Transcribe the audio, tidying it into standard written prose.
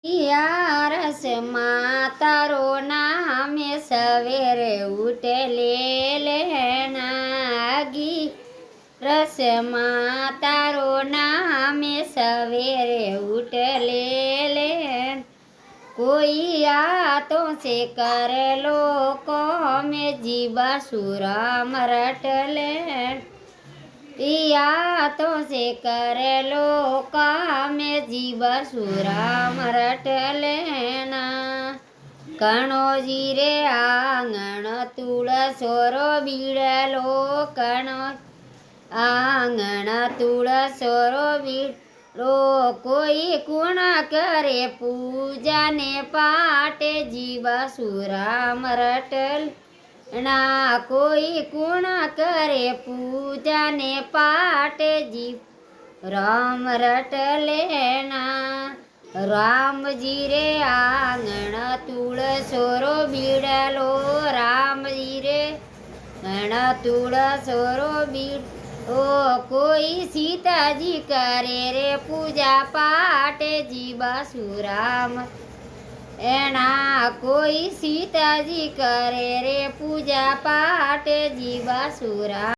યારસ માં તારો નામે સવેરે ઉઠે લેનાગી રસમાં તારો નામે સવેરે ઉઠે લે કોઈ આ તો છે કરેલો કોમે જીવા સુરામ રટલે યા તો છે કરેલો કામે જીવા સુરામ રટલેના કણોજી રે આંગણ તુળસોરો બીડલો કણો આંગણ તુળસોરો બીડલો કોઈ કુણ કરે પૂજાને પાટે જીવા સુરામ રટલ ના કોઈ કુણ કરે પૂજાને પાટે જીવ રામ રટલે ના રામજી રે આંગણ તુળસોરો બીડલો રામજી રે આંગણ તુળસોરો બીડલો કોઈ સીતાજી કરે રે પૂજા પાટે જીવા સુરામ એના કોઈ સીતાજી કરે રે પૂજા પાઠ જીવા સુરા